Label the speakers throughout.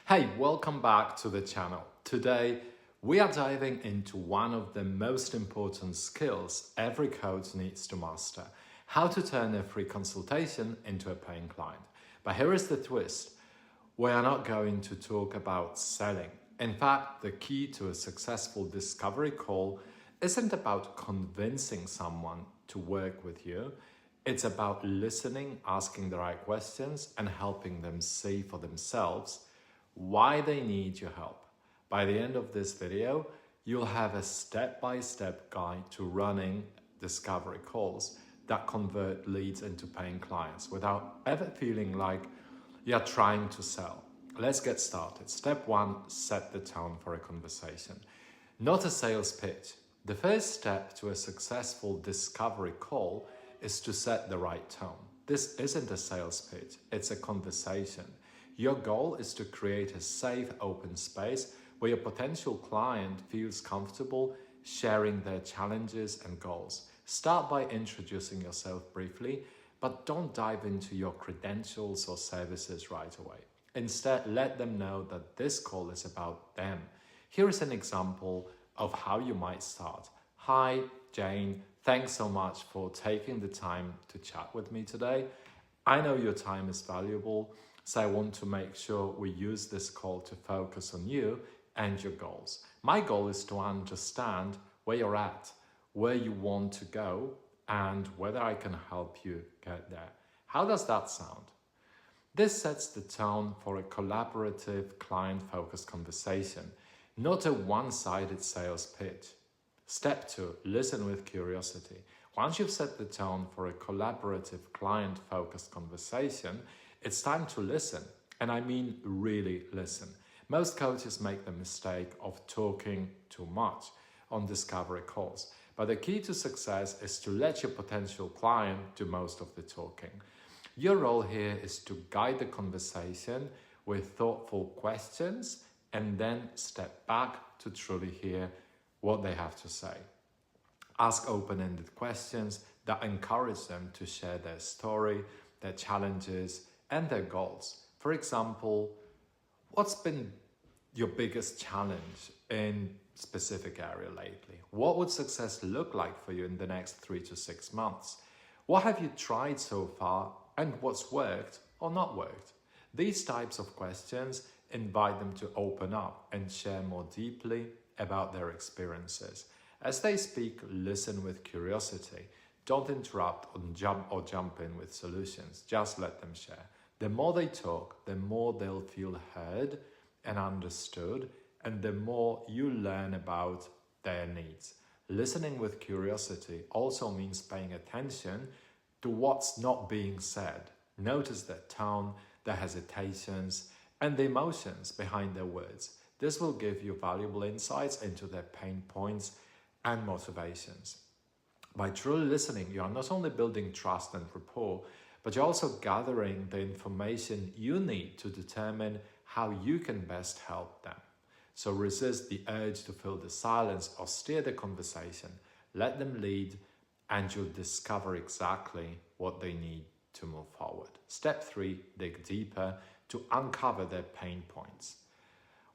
Speaker 1: Hey, welcome back to the channel. Today, we are diving into one of the most important skills every coach needs to master: how to turn a free consultation into a paying client. But here is the twist. We are not going to talk about selling. In fact, the key to a successful discovery call isn't about convincing someone to work with you. It's about listening, asking the right questions, and helping them see for themselves why they need your help. By the end of this video, you'll have a step-by-step guide to running discovery calls that convert leads into paying clients without ever feeling like you're trying to sell. Let's get started. Step 1, set the tone for a conversation. Not a sales pitch. The first step to a successful discovery call is to set the right tone. This isn't a sales pitch, it's a conversation. Your goal is to create a safe, open space where your potential client feels comfortable sharing their challenges and goals. Start by introducing yourself briefly, but don't dive into your credentials or services right away. Instead, let them know that this call is about them. Here is an example of how you might start. Hi, Jane. Thanks so much for taking the time to chat with me today. I know your time is valuable, so I want to make sure we use this call to focus on you and your goals. My goal is to understand where you're at, where you want to go, and whether I can help you get there. How does that sound? This sets the tone for a collaborative, client-focused conversation, not a one-sided sales pitch. Step 2, listen with curiosity. Once you've set the tone for a collaborative, client-focused conversation, it's time to listen, and I mean really listen. Most coaches make the mistake of talking too much on discovery calls, but the key to success is to let your potential client do most of the talking. Your role here is to guide the conversation with thoughtful questions and then step back to truly hear what they have to say. Ask open-ended questions that encourage them to share their story, their challenges, and their goals. For example, what's been your biggest challenge in a specific area lately? What would success look like for you in the next 3 to 6 months? What have you tried so far, and what's worked or not worked? These types of questions invite them to open up and share more deeply about their experiences. As they speak, listen with curiosity. Don't interrupt or jump in with solutions. Just let them share. The more they talk, the more they'll feel heard and understood, and the more you learn about their needs. Listening with curiosity also means paying attention to what's not being said. Notice their tone, their hesitations, and the emotions behind their words. This will give you valuable insights into their pain points and motivations. By truly listening, you are not only building trust and rapport, but you're also gathering the information you need to determine how you can best help them. So resist the urge to fill the silence or steer the conversation. Let them lead, and you'll discover exactly what they need to move forward. Step 3, dig deeper to uncover their pain points.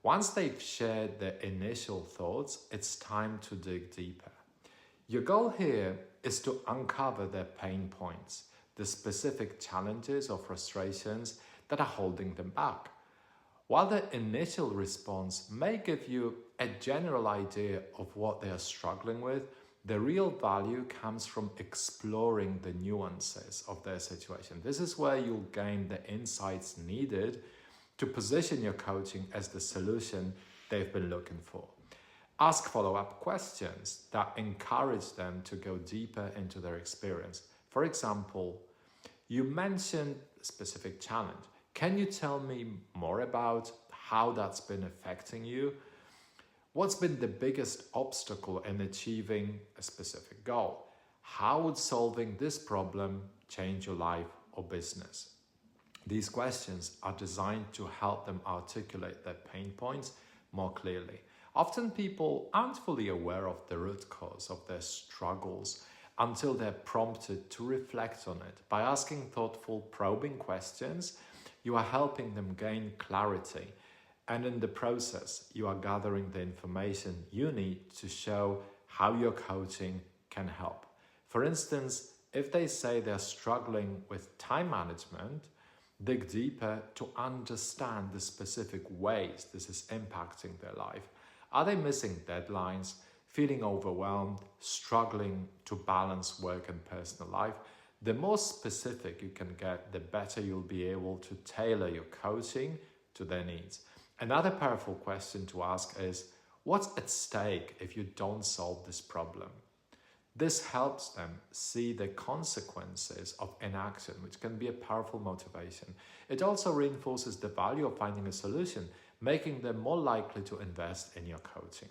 Speaker 1: Once they've shared their initial thoughts, it's time to dig deeper. Your goal here is to uncover their pain points, the specific challenges or frustrations that are holding them back. While the initial response may give you a general idea of what they are struggling with, the real value comes from exploring the nuances of their situation. This is where you'll gain the insights needed to position your coaching as the solution they've been looking for. Ask follow-up questions that encourage them to go deeper into their experience. For example, you mentioned a specific challenge. Can you tell me more about how that's been affecting you? What's been the biggest obstacle in achieving a specific goal? How would solving this problem change your life or business? These questions are designed to help them articulate their pain points more clearly. Often people aren't fully aware of the root cause of their struggles until they're prompted to reflect on it. By asking thoughtful, probing questions, you are helping them gain clarity And in the process, you are gathering the information you need to show how your coaching can help. For instance, if they say they're struggling with time management, dig deeper to understand the specific ways this is impacting their life. Are they missing deadlines, feeling overwhelmed, struggling to balance work and personal life? The more specific you can get, the better you'll be able to tailor your coaching to their needs. Another powerful question to ask is, what's at stake if you don't solve this problem? This helps them see the consequences of inaction, which can be a powerful motivation. It also reinforces the value of finding a solution, making them more likely to invest in your coaching.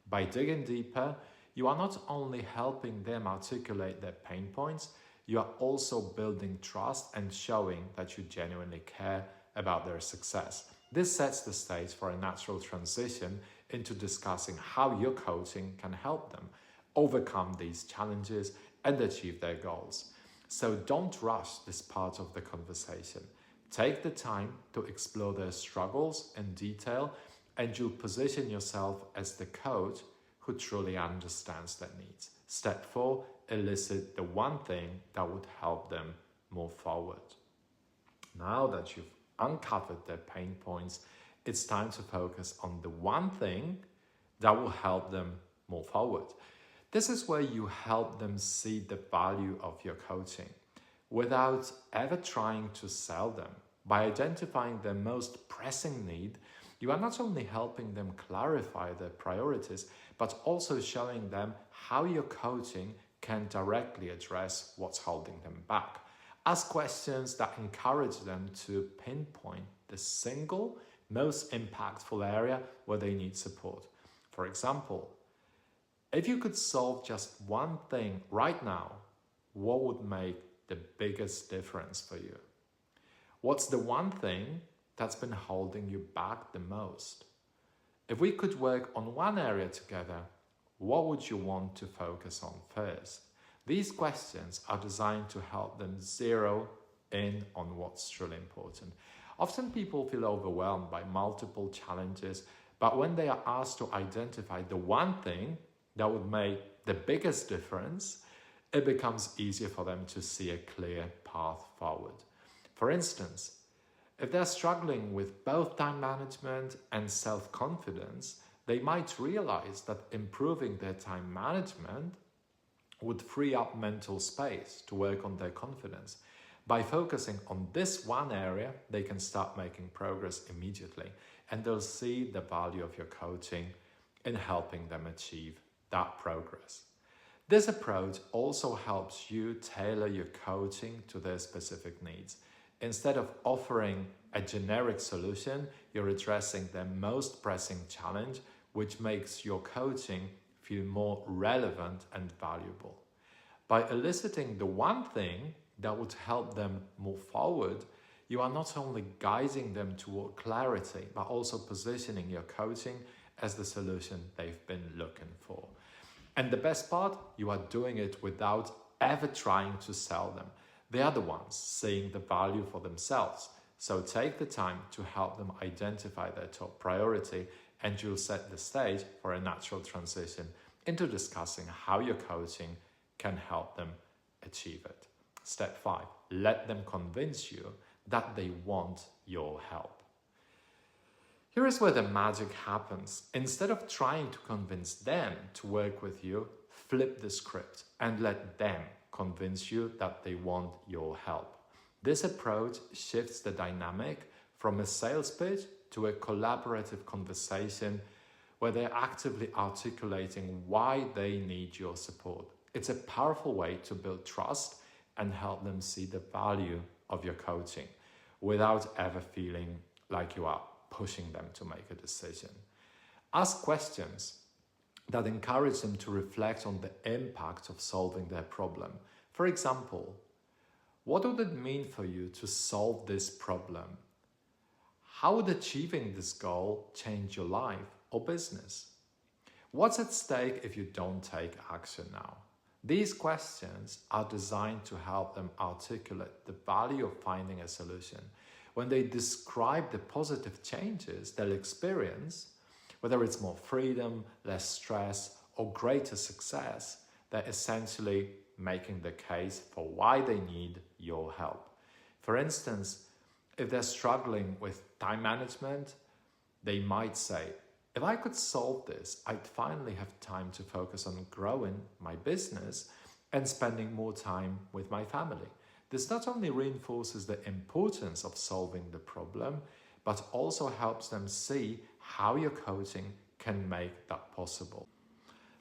Speaker 1: By digging deeper, you are not only helping them articulate their pain points, you are also building trust and showing that you genuinely care about their success. This sets the stage for a natural transition into discussing how your coaching can help them overcome these challenges and achieve their goals. So don't rush this part of the conversation. Take the time to explore their struggles in detail, and you'll position yourself as the coach who truly understands their needs. Step 4, elicit the one thing that would help them move forward. Now that you've uncovered their pain points, it's time to focus on the one thing that will help them move forward. This is where you help them see the value of your coaching without ever trying to sell them. By identifying their most pressing need, you are not only helping them clarify their priorities, but also showing them how your coaching can directly address what's holding them back. Ask questions that encourage them to pinpoint the single most impactful area where they need support. For example, if you could solve just one thing right now, what would make the biggest difference for you? What's the one thing that's been holding you back the most? If we could work on one area together, what would you want to focus on first? These questions are designed to help them zero in on what's truly important. Often people feel overwhelmed by multiple challenges, but when they are asked to identify the one thing that would make the biggest difference, it becomes easier for them to see a clear path forward. For instance, if they're struggling with both time management and self-confidence, they might realize that improving their time management would free up mental space to work on their confidence. By focusing on this one area, they can start making progress immediately, and they'll see the value of your coaching in helping them achieve that progress. This approach also helps you tailor your coaching to their specific needs. Instead of offering a generic solution, you're addressing their most pressing challenge, which makes your coaching feel more relevant and valuable. By eliciting the one thing that would help them move forward, you are not only guiding them toward clarity, but also positioning your coaching as the solution they've been looking for. And the best part, you are doing it without ever trying to sell them. They are the ones seeing the value for themselves. So take the time to help them identify their top priority, and you'll set the stage for a natural transition into discussing how your coaching can help them achieve it. Step 5, let them convince you that they want your help. Here is where the magic happens. Instead of trying to convince them to work with you, flip the script and let them convince you that they want your help. This approach shifts the dynamic from a sales pitch to a collaborative conversation where they're actively articulating why they need your support. It's a powerful way to build trust and help them see the value of your coaching without ever feeling like you are pushing them to make a decision. Ask questions that encourage them to reflect on the impact of solving their problem. For example, what would it mean for you to solve this problem? How would achieving this goal change your life or business? What's at stake if you don't take action now? These questions are designed to help them articulate the value of finding a solution when they describe the positive changes they'll experience, whether it's more freedom, less stress, or greater success, they're essentially making the case for why they need your help. For instance, if they're struggling with time management, they might say, if I could solve this, I'd finally have time to focus on growing my business and spending more time with my family. This not only reinforces the importance of solving the problem, but also helps them see how your coaching can make that possible.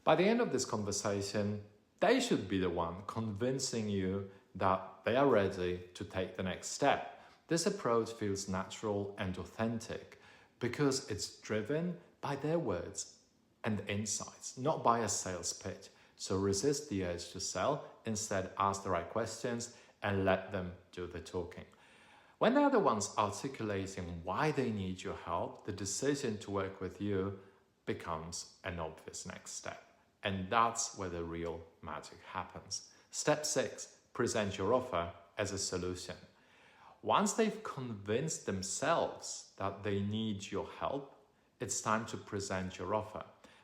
Speaker 1: By the end of this conversation, they should be the one convincing you that they are ready to take the next step. This approach feels natural and authentic because it's driven by their words and insights, not by a sales pitch. So resist the urge to sell, instead ask the right questions and let them do the talking. When they're the ones articulating why they need your help, the decision to work with you becomes an obvious next step. And that's where the real magic happens. Step 6, present your offer as a solution. Once they've convinced themselves that they need your help, it's time to present your offer,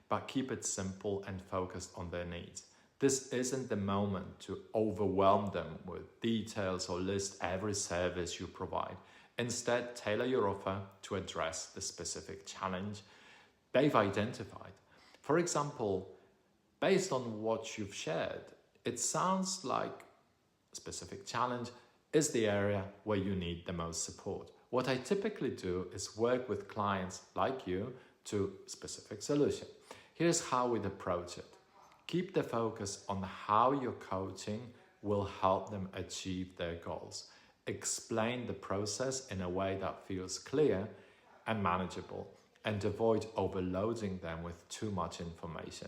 Speaker 1: but keep it simple and focused on their needs. This isn't the moment to overwhelm them with details or list every service you provide. Instead, tailor your offer to address the specific challenge they've identified. For example, based on what you've shared, it sounds like a specific challenge is the area where you need the most support. What I typically do is work with clients like you to a specific solution. Here's how we'd approach it. Keep the focus on how your coaching will help them achieve their goals. Explain the process in a way that feels clear and manageable, and avoid overloading them with too much information.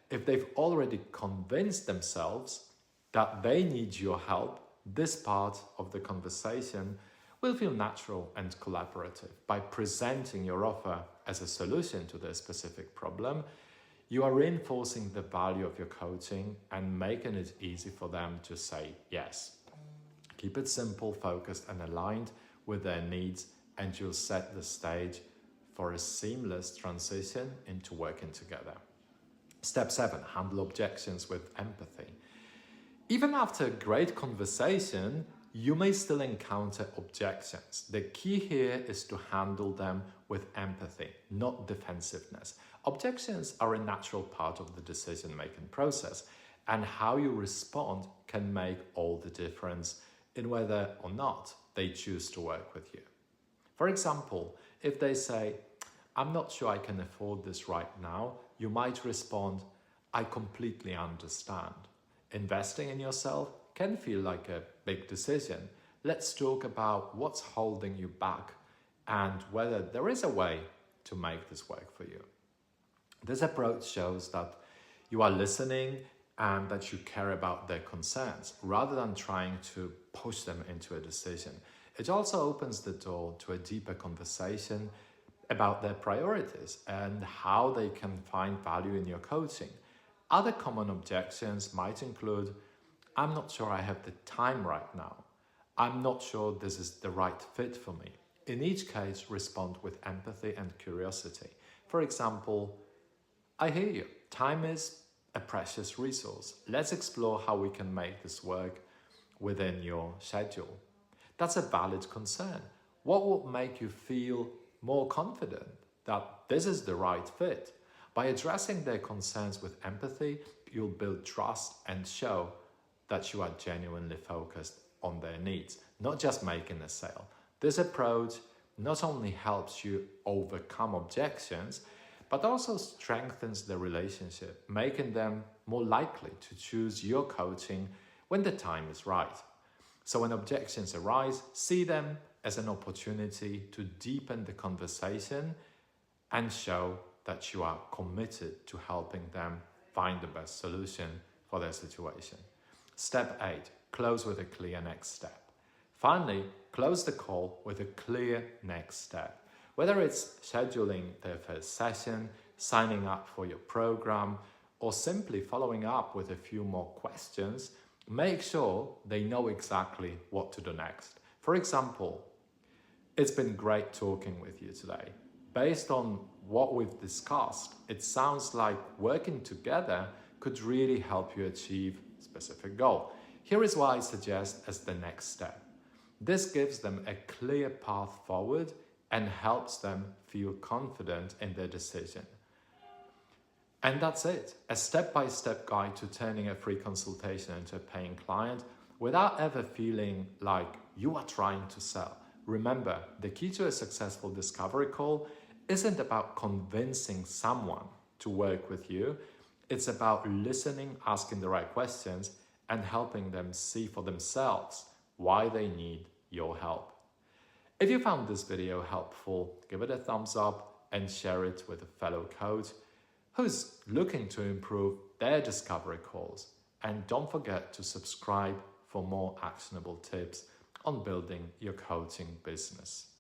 Speaker 1: If they've already convinced themselves that they need your help, this part of the conversation will feel natural and collaborative. By presenting your offer as a solution to their specific problem, you are reinforcing the value of your coaching and making it easy for them to say yes. Keep it simple, focused, and aligned with their needs, and you'll set the stage for a seamless transition into working together. Step 7, handle objections with empathy. Even after a great conversation, you may still encounter objections. The key here is to handle them with empathy, not defensiveness. Objections are a natural part of the decision-making process, and how you respond can make all the difference in whether or not they choose to work with you. For example, if they say, I'm not sure I can afford this right now, you might respond, I completely understand. Investing in yourself can feel like a big decision. Let's talk about what's holding you back and whether there is a way to make this work for you. This approach shows that you are listening and that you care about their concerns rather than trying to push them into a decision. It also opens the door to a deeper conversation about their priorities and how they can find value in your coaching. Other common objections might include, I'm not sure I have the time right now. I'm not sure this is the right fit for me. In each case, respond with empathy and curiosity. For example, I hear you. Time is a precious resource. Let's explore how we can make this work within your schedule. That's a valid concern. What would make you feel more confident that this is the right fit? By addressing their concerns with empathy, you'll build trust and show that you are genuinely focused on their needs, not just making a sale. This approach not only helps you overcome objections, but also strengthens the relationship, making them more likely to choose your coaching when the time is right. So when objections arise, see them as an opportunity to deepen the conversation and show that you are committed to helping them find the best solution for their situation. Step 8, close with a clear next step. Finally, close the call with a clear next step. Whether it's scheduling their first session, signing up for your program, or simply following up with a few more questions, make sure they know exactly what to do next. For example, It's been great talking with you today. Based on what we've discussed, it sounds like working together could really help you achieve a specific goal. Here is what I suggest as the next step. This gives them a clear path forward and helps them feel confident in their decision. And that's it, a step-by-step guide to turning a free consultation into a paying client without ever feeling like you are trying to sell. Remember, the key to a successful discovery call isn't about convincing someone to work with you. It's about listening, asking the right questions, and helping them see for themselves why they need your help. If you found this video helpful, give it a thumbs up and share it with a fellow coach who's looking to improve their discovery calls. And don't forget to subscribe for more actionable tips on building your coaching business.